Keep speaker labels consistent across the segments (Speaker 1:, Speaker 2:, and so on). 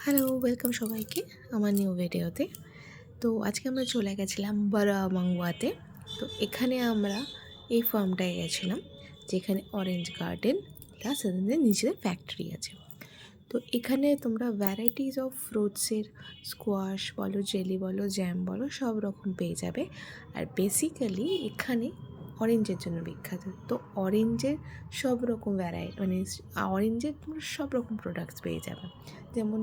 Speaker 1: Hello, welcome সবাইকে আমার new ভিডিওতে। তো আজকে আমরা চলে গেছিলাম বারামাঙ্গুয়াতে। তো এখানে আমরা এই ফার্মটায় গেছিলাম, যেখানে অরেঞ্জ গার্ডেন প্লাস এদের নিজেদের ফ্যাক্টরি আছে। তো এখানে তোমরা ভ্যারাইটিস অফ ফ্রুটসের স্কোয়াশ বলো, জেলি বলো, জ্যাম বলো, সব রকম পেয়ে যাবে। আর বেসিক্যালি এখানে অরেঞ্জের জন্য বিখ্যাত। তো অরেঞ্জের সব রকম অরেঞ্জের তোমরা সব রকম প্রোডাক্টস পেয়ে যাবে, যেমন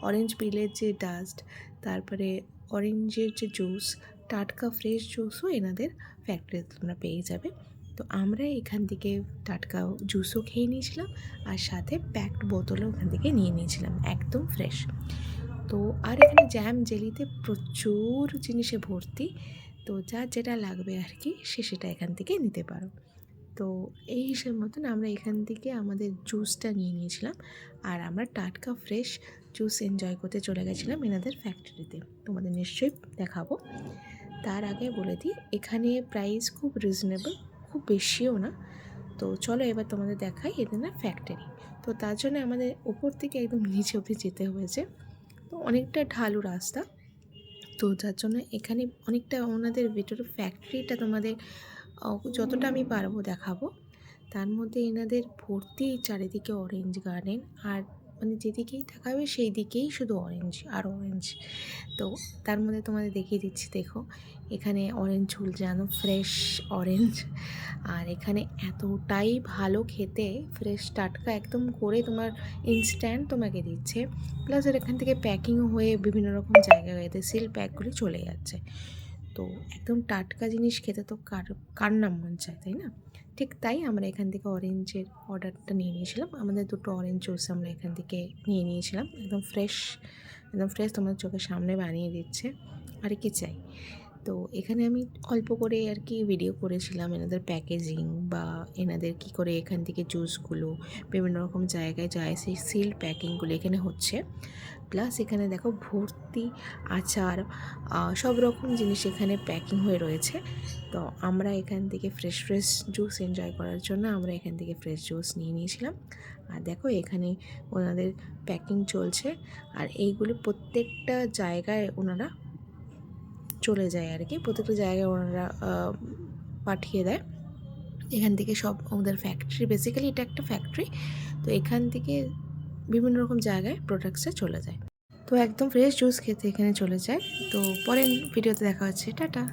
Speaker 1: অরেঞ্জ পিলের যে ডাস্ট, তারপরে অরেঞ্জের যে জুস, টাটকা ফ্রেশ জুসও এনাদের ফ্যাক্টরিতে তোমরা পেয়ে যাবে। তো আমরা এখান থেকে টাটকা জুসও খেয়ে নিয়েছিলাম, আর সাথে প্যাকড বোতলও ওখান থেকে নিয়ে নিয়েছিলাম, একদম ফ্রেশ। তো আর এখানে জ্যাম জেলিতে প্রচুর জিনিসে ভর্তি। তো যার যেটা লাগবে আর কি, সে সেটা এখান থেকে নিতে পারো। তো এই হিসেব মতন আমরা এখান থেকে আমাদের জুসটা নিয়ে নিয়েছিলাম, আর আমরা টাটকা ফ্রেশ জুস এনজয় করতে চলে গেছিলাম এনাদের ফ্যাক্টরিতে। তোমাদের নিশ্চয়ই দেখাবো। তার আগে বলে দিই, এখানে প্রাইস খুব রিজনেবল, খুব বেশিও না। তো চলো এবার তোমাদের দেখাই এদের না ফ্যাক্টরি। তো তার জন্য আমাদের ওপর থেকে একদম নিচে অবধি যেতে হয়েছে। তো অনেকটা ঢালু রাস্তা, তো যার জন্য এখানে অনেকটা ওনাদের ভেতরে ফ্যাক্টরিটা তোমাদের যতটা আমি পারবো দেখাবো। তার মধ্যে এনাদের ভর্তি চারিদিকে অরেঞ্জ গার্ডেন, আর মানে যেদিকেই তাকাবে সেই দিকেই শুধু অরেঞ্জ আর অরেঞ্জ। তো তার মধ্যে তোমাদের দেখিয়ে দিচ্ছি, দেখো এখানে অরেঞ্জ ঝুলঝানো ফ্রেশ অরেঞ্জ। আর এখানে এতটাই ভালো খেতে, ফ্রেশ টাটকা একদম করে তোমার ইনস্ট্যান্ট তোমাকে দিচ্ছে। প্লাস এর এখান থেকে প্যাকিংও হয়ে বিভিন্ন রকম জায়গায় এতে সিল প্যাকগুলি চলে যাচ্ছে। তো একদম টাটকা জিনিস খেতে তো কার না মন চায়, তাই না? ঠিক তাই আমরা এখান থেকে অরেঞ্জের অর্ডারটা নিয়ে নিয়েছিলাম। আমাদের দুটো অরেঞ্জ জুস আমরা এখান থেকে নিয়ে নিয়েছিলাম, একদম ফ্রেশ, তোমার চোখের সামনে বানিয়ে দিচ্ছে। আর কি চাই। তো এখানে আমি অল্প করে আর কি ভিডিও করেছিলাম এনাদের প্যাকেজিং, বা এনাদের কি করে এখান থেকে জুসগুলো বিভিন্ন রকম জায়গায় যায়, সেই সিল প্যাকিংগুলো এখানে হচ্ছে। প্লাস এখানে দেখো ভর্তি আচার, সব রকম জিনিস এখানে প্যাকিং হয়ে রয়েছে। তো আমরা এখান থেকে ফ্রেশ জুস এনজয় করার জন্য আমরা এখান থেকে ফ্রেশ জুস নিয়ে নিয়েছিলাম। আর দেখো এখানে ওনাদের প্যাকিং চলছে, আর এইগুলি প্রত্যেকটা জায়গায় ওনারা চলে যায় আর কি, প্রত্যেকটা জায়গায় ওনারা পাঠিয়ে দেয়। এখান থেকে সব ওদের ফ্যাক্টরি, বেসিক্যালি এটা একটা ফ্যাক্টরি। তো এখান থেকে বিভিন্ন রকম জায়গায় প্রোডাক্টসটা চলে যায়। তো একদম ফ্রেশ জুস খেতে এখানে চলে যায়। তো পরের ভিডিওতে দেখা হচ্ছে, টাটা।